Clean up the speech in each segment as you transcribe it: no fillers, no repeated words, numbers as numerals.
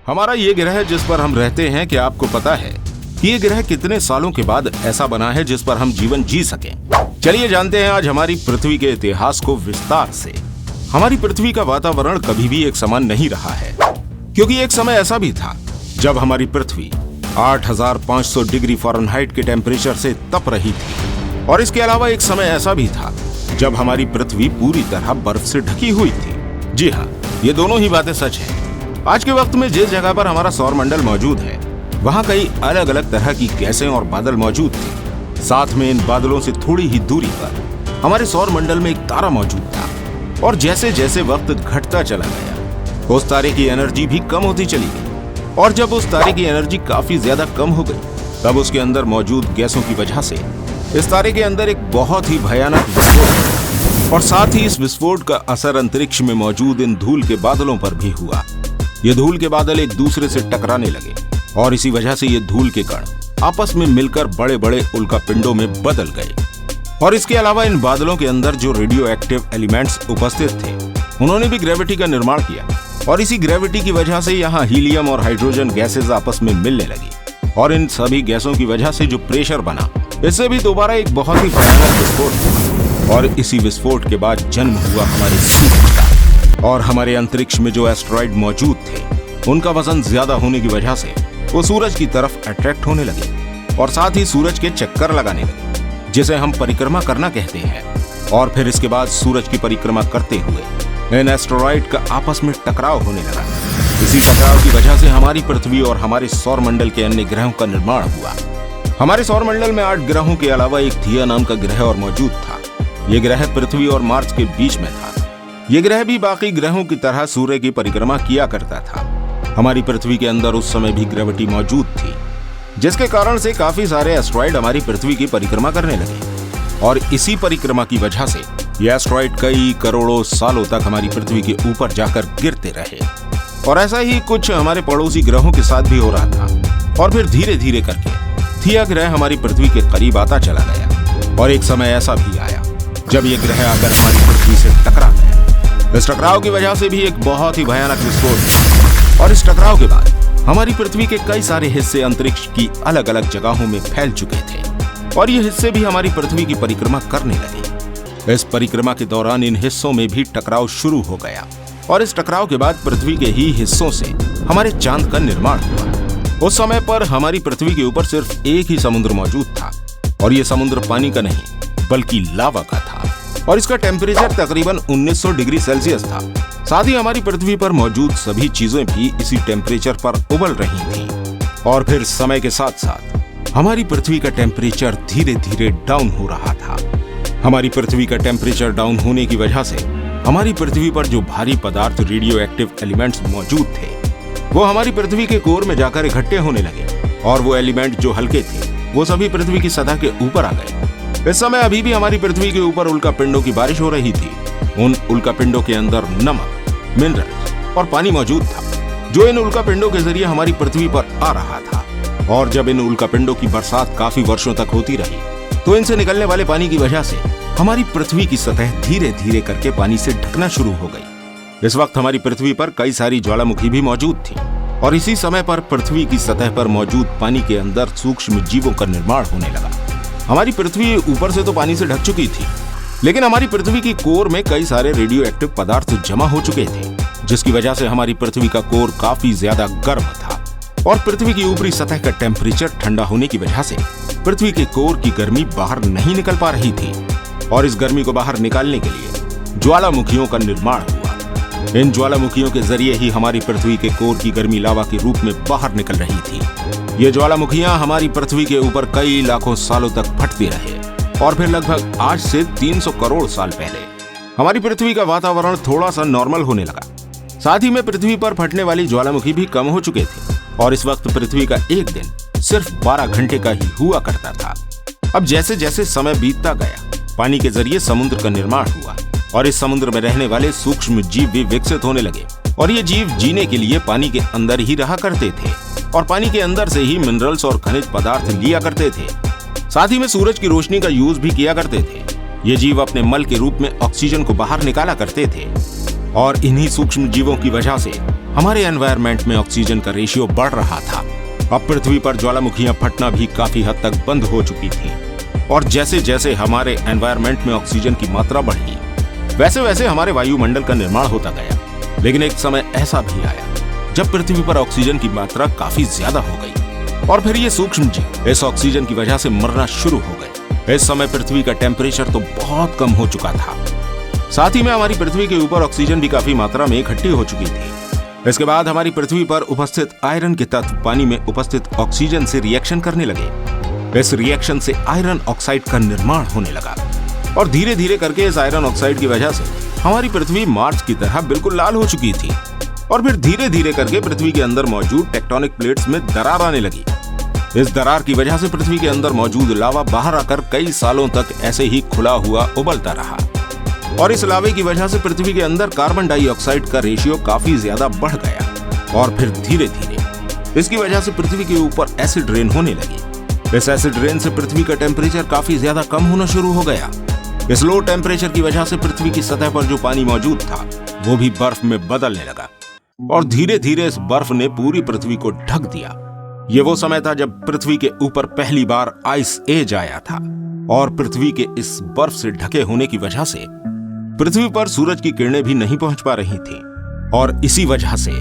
हमारा ये ग्रह जिस पर हम रहते हैं, क्या आपको पता है कि ये ग्रह कितने सालों के बाद ऐसा बना है जिस पर हम जीवन जी सकें? चलिए जानते हैं आज हमारी पृथ्वी के इतिहास को विस्तार से। हमारी पृथ्वी का वातावरण कभी भी एक समान नहीं रहा है, क्योंकि एक समय ऐसा भी था जब हमारी पृथ्वी 8500 डिग्री फ़ारेनहाइट के टेम्परेचर से तप रही थी, और इसके अलावा एक समय ऐसा भी था जब हमारी पृथ्वी पूरी तरह बर्फ से ढकी हुई थी। जी हाँ, ये दोनों ही बातें सच है। आज के वक्त में जिस जगह पर हमारा सौरमंडल मौजूद है, वहाँ कई अलग अलग तरह की गैसें और बादल मौजूद थे। साथ में इन बादलों से थोड़ी ही दूरी पर हमारे सौरमंडल में एक तारा मौजूद था, और जैसे जैसे वक्त घटता चला गया, उस तारे की एनर्जी भी कम होती चली गई। और जब उस तारे की एनर्जी काफी ज्यादा कम हो गई, तब उसके अंदर मौजूद गैसों की वजह से इस तारे के अंदर एक बहुत ही भयानक विस्फोट हुआ, और साथ ही इस विस्फोट का असर अंतरिक्ष में मौजूद इन धूल के बादलों पर भी हुआ। ये धूल के बादल एक दूसरे से टकराने लगे, और इसी वजह से ये धूल के कण आपस में मिलकर बड़े बड़े उल्कापिंडों में बदल गए। और इसके अलावा इन बादलों के अंदर जो रेडियो एक्टिव एलिमेंट्स उपस्थित थे, उन्होंने भी ग्रेविटी का निर्माण किया, और इसी ग्रेविटी की वजह से यहाँ हीलियम और हाइड्रोजन गैसेज आपस में मिलने लगी, और इन सभी गैसों की वजह से जो प्रेशर बना, इससे भी दोबारा एक बहुत ही भयानक विस्फोट हुआ। और इसी विस्फोट के बाद जन्म हुआ हमारे सूरज का। और हमारे अंतरिक्ष में जो एस्टेरॉइड मौजूद थे, उनका वजन ज्यादा होने की वजह से वो सूरज की तरफ अट्रैक्ट होने लगे, और साथ ही सूरज के चक्कर लगाने लगे, जिसे हम परिक्रमा करना कहते हैं। और फिर इसके बाद सूरज की परिक्रमा करते हुए इन एस्टेरॉइड का आपस में टकराव होने लगा। इसी टकराव की वजह से हमारी पृथ्वी और हमारे सौरमंडल के अन्य ग्रहों का निर्माण हुआ। हमारे सौरमंडल में 8 ग्रहों के अलावा एक थिया नाम का ग्रह और मौजूद था। ये ग्रह पृथ्वी और मार्स के बीच में था। ये ग्रह भी बाकी ग्रहों की तरह सूर्य की परिक्रमा किया करता था। हमारी पृथ्वी के अंदर उस समय भी ग्रेविटी मौजूद थी, जिसके कारण से काफी सारे एस्टेरॉइड हमारी पृथ्वी की परिक्रमा करने लगे, और इसी परिक्रमा की वजह से ये एस्टेरॉइड कई करोड़ों सालों तक हमारी पृथ्वी के ऊपर जाकर गिरते रहे। और ऐसा ही कुछ हमारे पड़ोसी ग्रहों के साथ भी हो रहा था, और फिर धीरे धीरे करके थिया ग्रह हमारी पृथ्वी के करीब आता चला गया। और एक समय ऐसा भी आया जब ये ग्रह आकर हमारी पृथ्वी से टकरा गया। इस टकराव की वजह से भी एक बहुत ही भयानक विस्फोट हुआ, और इस टकराव के बाद हमारी पृथ्वी के कई सारे हिस्से अंतरिक्ष की अलग अलग जगहों में फैल चुके थे, और ये हिस्से भी हमारी पृथ्वी की परिक्रमा करने लगे। इस परिक्रमा के दौरान इन हिस्सों में भी टकराव शुरू हो गया, और इस टकराव के बाद पृथ्वी के ही हिस्सों से हमारे चांद का निर्माण हुआ। उस समय पर हमारी पृथ्वी के ऊपर सिर्फ एक ही समुद्र मौजूद था, और ये समुद्र पानी का नहीं बल्कि लावा का था, और इसका टेम्परेचर तकरीबन 1900 डिग्री सेल्सियस था। साथ ही हमारी पृथ्वी पर मौजूद सभी चीजें भी इसी टेम्परेचर पर उबल रही थीं। और फिर समय के साथ साथ हमारी पृथ्वी का टेम्परेचर धीरे धीरे डाउन हो रहा था। हमारी पृथ्वी का टेम्परेचर डाउन होने की वजह से हमारी पृथ्वी पर जो भारी पदार्थ रेडियो एक्टिव एलिमेंट्स मौजूद थे, वो हमारी पृथ्वी के कोर में जाकर इकट्ठे होने लगे, और वो एलिमेंट जो हल्के थे, वो सभी पृथ्वी की सतह के ऊपर आ गए। इस समय अभी भी हमारी पृथ्वी के ऊपर उल्कापिंडों की बारिश हो रही थी। उन उल्कापिंडों के अंदर नमक, मिनरल और पानी मौजूद था, जो इन उल्कापिंडों के जरिए हमारी पृथ्वी पर आ रहा था। और जब इन उल्कापिंडों की बरसात काफी वर्षों तक होती रही, तो इनसे निकलने वाले पानी की वजह से हमारी पृथ्वी की सतह धीरे धीरे करके पानी से ढकना शुरू हो गई। इस वक्त हमारी पृथ्वी पर कई सारी ज्वालामुखी भी मौजूद थी, और इसी समय पर पृथ्वी की सतह पर मौजूद पानी के अंदर सूक्ष्म जीवों का निर्माण होने लगा। हमारी पृथ्वी ऊपर से तो पानी से ढक चुकी थी, लेकिन हमारी पृथ्वी की कोर में कई सारे रेडियो एक्टिव पदार्थ जमा हो चुके थे, जिसकी वजह से हमारी पृथ्वी का कोर काफी ज्यादा गर्म था, और पृथ्वी की ऊपरी सतह का टेम्परेचर ठंडा होने की वजह से पृथ्वी के कोर की गर्मी बाहर नहीं निकल पा रही थी, और इस गर्मी को बाहर निकालने के लिए ज्वालामुखियों का निर्माण हुआ। इन ज्वालामुखियों के जरिए ही हमारी पृथ्वी के कोर की गर्मी लावा के रूप में बाहर निकल रही थी। ये ज्वालामुखियां हमारी पृथ्वी के ऊपर कई लाखों सालों तक फटती रहे, और फिर लगभग आज से 300 करोड़ साल पहले हमारी पृथ्वी का वातावरण थोड़ा सा नॉर्मल होने लगा। साथ ही में पृथ्वी पर फटने वाली ज्वालामुखी भी कम हो चुके थे, और इस वक्त पृथ्वी का एक दिन सिर्फ 12 घंटे का ही हुआ करता था। अब जैसे जैसे समय बीतता गया, पानी के जरिए समुद्र का निर्माण हुआ, और इस समुद्र में रहने वाले सूक्ष्म जीव भी विकसित होने लगे, और ये जीव जीने के लिए पानी के अंदर ही रहा करते थे, और पानी के अंदर से ही मिनरल्स और खनिज पदार्थ लिया करते थे। साथ ही में सूरज की रोशनी का यूज भी किया करते थे। ये जीव अपने मल के रूप में ऑक्सीजन को बाहर निकाला करते थे, और इन्हीं सूक्ष्म जीवों की वजह से हमारे एनवायरनमेंट में ऑक्सीजन का रेशियो बढ़ रहा था। अब पृथ्वी पर ज्वालामुखियां फटना भी काफी हद तक बंद हो चुकी थी और जैसे जैसे हमारे एनवायरनमेंट में ऑक्सीजन की मात्रा बढ़ी, वैसे वैसे हमारे वायुमंडल का निर्माण होता गया। लेकिन एक समय ऐसा भी आया जब पृथ्वी पर ऑक्सीजन की मात्रा काफी ज्यादा हो गई और फिर ये सूक्ष्म जीव इस ऑक्सीजन की वजह से मरना शुरू हो गए। इस समय पृथ्वी का टेम्परेचर तो बहुत कम हो चुका था। साथ ही में हमारी पृथ्वी के ऊपर ऑक्सीजन भी काफी मात्रा में इकट्ठी हो चुकी थी। इसके बाद हमारी पृथ्वी पर उपस्थित आयरन के तत्व पानी में उपस्थित ऑक्सीजन से रिएक्शन करने लगे। इस रिएक्शन से आयरन ऑक्साइड का निर्माण होने लगा और धीरे धीरे करके इस आयरन ऑक्साइड की वजह से हमारी पृथ्वी मार्स की तरह बिल्कुल लाल हो चुकी थी और फिर धीरे धीरे करके पृथ्वी के अंदर मौजूद टेक्टोनिक प्लेट्स में दरार आने लगी। इस दरार की वजह से पृथ्वी के अंदर मौजूद लावा बाहर आकर कई सालों तक ऐसे ही खुला हुआ उबलता रहा और इस लावे की वजह से पृथ्वी के अंदर कार्बन डाइऑक्साइड का रेशियो काफी ज्यादा बढ़ गया और फिर धीरे धीरे इसकी वजह से पृथ्वी के ऊपर एसिड रेन होने लगी। इस एसिड रेन से पृथ्वी का टेम्परेचर काफी ज्यादा कम होना शुरू हो गया। इस लो टेम्परेचर की वजह से पृथ्वी की सतह पर जो पानी मौजूद था वो भी बर्फ में बदलने लगा और धीरे धीरे इस बर्फ ने पूरी पृथ्वी को ढक दिया। ये वो समय था जब पृथ्वी के ऊपर पहली बार आइस एज आया था और पृथ्वी के इस बर्फ से ढके होने की वजह से पृथ्वी पर सूरज की किरणें भी नहीं पहुंच पा रही थी और इसी वजह से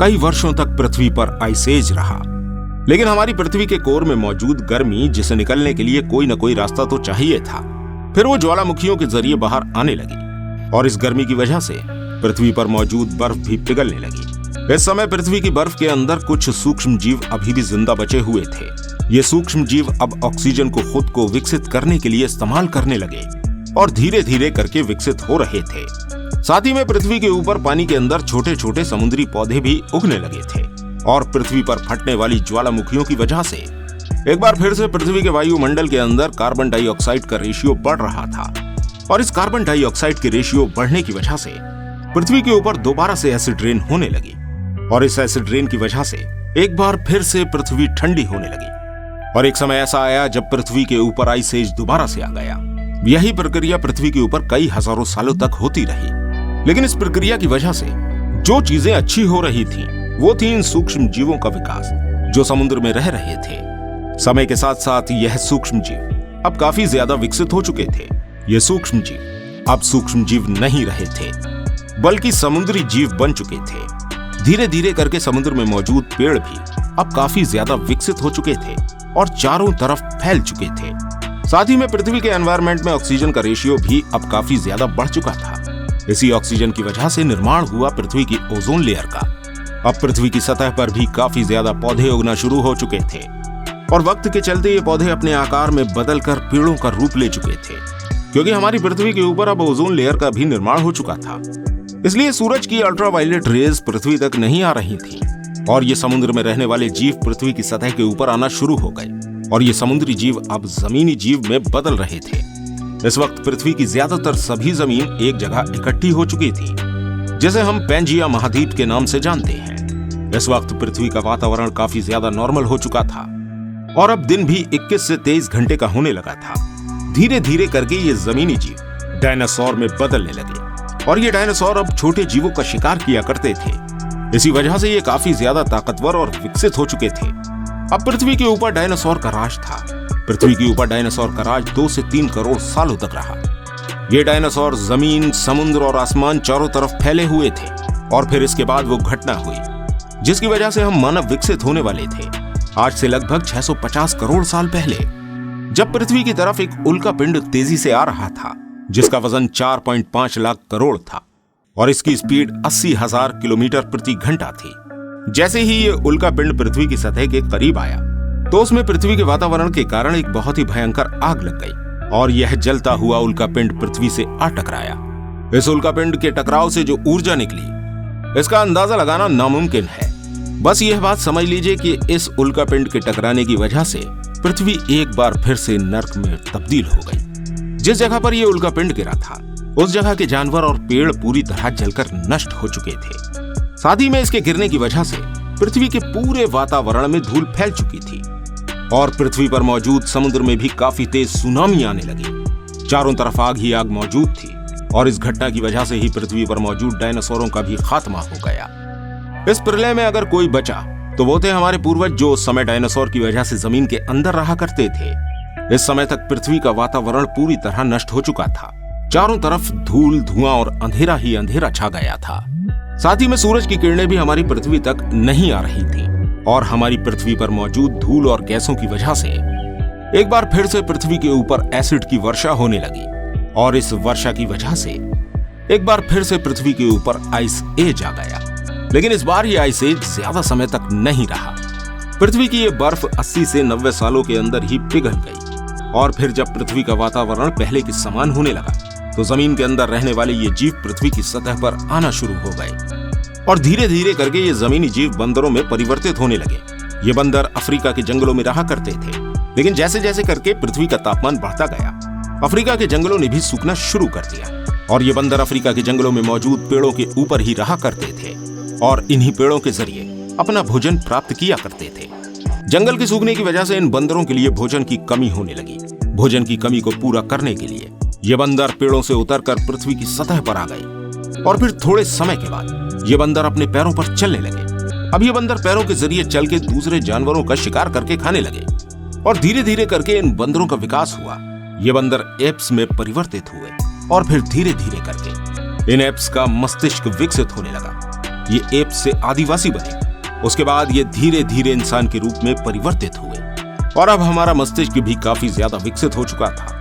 कई वर्षों तक पृथ्वी पर आइस एज रहा। लेकिन हमारी पृथ्वी के कोर में मौजूद गर्मी, जिसे निकलने के लिए कोई न कोई रास्ता तो चाहिए था, फिर वो ज्वालामुखियों के जरिए बाहर आने लगी और इस गर्मी की वजह से पृथ्वी पर मौजूद बर्फ भी पिघलने लगी। इस समय पृथ्वी की बर्फ के अंदर कुछ सूक्ष्म जीव अभी भी जिंदा बचे हुए थे। ये सूक्ष्म जीव अब ऑक्सीजन को खुद को विकसित करने के लिए इस्तेमाल करने लगे और धीरे धीरे करके विकसित हो रहे थे। साथ ही में पृथ्वी के ऊपर पानी के अंदर छोटे छोटे समुद्री पौधे भी उगने लगे थे और पृथ्वी पर फटने वाली ज्वालामुखियों की वजह से एक बार फिर से पृथ्वी के वायुमंडल के अंदर कार्बन डाइऑक्साइड का रेशियो बढ़ रहा था और इस कार्बन डाइऑक्साइड के रेशियो बढ़ने की वजह से पृथ्वी के ऊपर दोबारा से एसिड रेन होने लगी और इस एसिड रेन की वजह से एक बार फिर से पृथ्वी ठंडी होने लगी और एक समय ऐसा आया जब पृथ्वी के ऊपर आइस एज दोबारा से आ गया। यही प्रक्रिया पृथ्वी के ऊपर कई हजारों सालों तक होती रही। लेकिन इस प्रक्रिया की वजह से जो चीजें अच्छी हो रही थी वो थी इन सूक्ष्म जीवों का विकास जो समुद्र में रह रहे थे। समय के साथ साथ यह सूक्ष्म जीव अब काफी ज्यादा विकसित हो चुके थे। ये सूक्ष्म जीव अब सूक्ष्म जीव नहीं रहे थे बल्कि समुद्री जीव बन चुके थे। धीरे धीरे करके समुद्र में मौजूद पेड़ भी अब काफी ज्यादा विकसित हो चुके थे और चारों तरफ फैल चुके थे। साथ ही में पृथ्वी के एनवायरनमेंट में ऑक्सीजन का रेशियो भी अब काफी ज्यादा बढ़ चुका था। इसी ऑक्सीजन की वजह से निर्माण हुआ पृथ्वी की ओजोन लेयर का। अब पृथ्वी की सतह पर भी काफी ज्यादा पौधे उगना शुरू हो चुके थे और वक्त के चलते ये पौधे अपने आकार में बदलकर पेड़ों का रूप ले चुके थे क्योंकि हमारी पृथ्वी के ऊपर अब ओजोन लेयर का भी निर्माण हो चुका था। इसलिए सूरज की अल्ट्रावायलेट रेज पृथ्वी तक नहीं आ रही थी और ये समुद्र में रहने वाले जीव पृथ्वी की सतह के ऊपर आना शुरू हो गए और ये समुद्री जीव अब जमीनी जीव में बदल रहे थे। इस वक्त पृथ्वी की ज्यादातर सभी जमीन एक जगह इकट्ठी हो चुकी थी जिसे हम पैंजिया महाद्वीप के नाम से जानते हैं। इस वक्त पृथ्वी का वातावरण काफी ज्यादा नॉर्मल हो चुका था और अब दिन भी 21 से 23 घंटे का होने लगा था। धीरे धीरे करके ये जमीनी जीव डायनासोर में बदलने लगे और ये डायनासोर अब छोटे जीवों का शिकार किया करते थे। इसी वजह से ये काफी ज्यादा ताकतवर और विकसित हो चुके थे। अब पृथ्वी के ऊपर डायनासोर का राज था। पृथ्वी के ऊपर डायनासोर का राज 2 से 3 करोड़ सालों तक रहा। ये डायनासोर जमीन, समुद्र और आसमान चारों तरफ फैले हुए थे और फिर इसके बाद वो घटना हुई जिसकी वजह से हम मानव विकसित होने वाले थे। आज से लगभग 650 करोड़ साल पहले जब पृथ्वी की तरफ एक उल्का पिंड तेजी से आ रहा था जिसका वजन 4.5 लाख करोड़ था और इसकी स्पीड 80,000 किलोमीटर प्रति घंटा थी। जैसे ही ये उल्का पिंड पृथ्वी की सतह के करीब आया तो उसमें पृथ्वी के वातावरण के कारण एक बहुत ही भयंकर आग लग गई और यह जलता हुआ उल्का पिंड पृथ्वी से आ टकराया। इस उल्का पिंड के टकराव से जो ऊर्जा निकली इसका अंदाजा लगाना नामुमकिन है। बस यह बात समझ लीजिए कि इस उल्का पिंड के टकराने की वजह से पृथ्वी एक बार फिर से नर्क में तब्दील हो गई। जिस जगह पर यह उल्का पिंड गिरा था उस जगह के जानवर और पेड़ पूरी तरह जलकर नष्ट हो चुके थे। साथ ही में इसके गिरने की वजह से पृथ्वी के पूरे वातावरण में धूल फैल चुकी थी और पृथ्वी पर मौजूद समुद्र में भी काफी तेज सुनामी आने लगी। चारों तरफ आग ही आग मौजूद थी और इस घटना की वजह से ही पृथ्वी पर मौजूद डायनासोरों का भी खात्मा हो गया। इस प्रलय में अगर कोई बचा तो वो थे हमारे पूर्वज, जो उस समय डायनासोर की वजह से जमीन के अंदर रहा करते थे। इस समय तक पृथ्वी का वातावरण पूरी तरह नष्ट हो चुका था। चारों तरफ धूल, धुआं और अंधेरा ही अंधेरा छा गया था। साथ ही में सूरज की किरणें भी हमारी पृथ्वी तक नहीं आ रही थी और हमारी पृथ्वी पर मौजूद धूल और गैसों की वजह से एक बार फिर से पृथ्वी के ऊपर एसिड की वर्षा होने लगी और इस वर्षा की वजह से एक बार फिर से पृथ्वी के ऊपर आइस एज आ गया। लेकिन इस बार ये आइस एज ज्यादा समय तक नहीं रहा। पृथ्वी की ये बर्फ 80 से 90 सालों के अंदर ही पिघल गई और फिर जब पृथ्वी का वातावरण पहले के समान होने लगा तो जमीन के अंदर रहने वाले ये जीव पृथ्वी की सतह पर आना शुरू हो गए और धीरे धीरे करके ये जमीनी जीव बंदरों में परिवर्तित होने लगे। ये बंदर अफ्रीका के जंगलों में रहा करते थे, लेकिन जैसे जैसे करके पृथ्वी का तापमान बढ़ता गया, अफ्रीका के जंगलों ने भी सूखना शुरू कर दिया और ये बंदर अफ्रीका के जंगलों में मौजूद पेड़ों के ऊपर ही रहा करते थे और इन्हीं पेड़ों के जरिए अपना भोजन प्राप्त किया करते थे। जंगल के सूखने की वजह से इन बंदरों के लिए भोजन की कमी होने लगी। भोजन की कमी को पूरा करने के लिए ये बंदर पेड़ों से उतरकर पृथ्वी की सतह पर आ गए और फिर थोड़े समय के बाद ये बंदर अपने पैरों पर चलने लगे। अब ये बंदर पैरों के जरिए चल के दूसरे जानवरों का शिकार करके खाने लगे और धीरे धीरे करके इन बंदरों का विकास हुआ। ये बंदर एप्स में परिवर्तित हुए और फिर धीरे धीरे करके इन एप्स का मस्तिष्क विकसित होने लगा। ये एप्स से आदिवासी बने। उसके बाद ये धीरे धीरे इंसान के रूप में परिवर्तित हुए और अब हमारा मस्तिष्क भी काफी ज्यादा विकसित हो चुका था।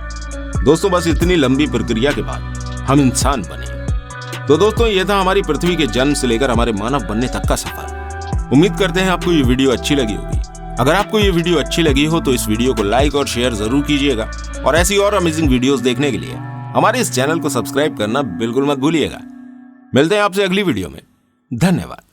दोस्तों, बस इतनी लंबी प्रक्रिया के बाद हम इंसान बने। तो दोस्तों, यह था हमारी पृथ्वी के जन्म से लेकर हमारे मानव बनने तक का सफर। उम्मीद करते हैं आपको ये वीडियो अच्छी लगी होगी। अगर आपको ये वीडियो अच्छी लगी हो तो इस वीडियो को लाइक और शेयर जरूर कीजिएगा और ऐसी और अमेजिंग वीडियोस देखने के लिए हमारे इस चैनल को सब्सक्राइब करना बिल्कुल मत भूलिएगा। मिलते हैं आपसे अगली वीडियो में। धन्यवाद।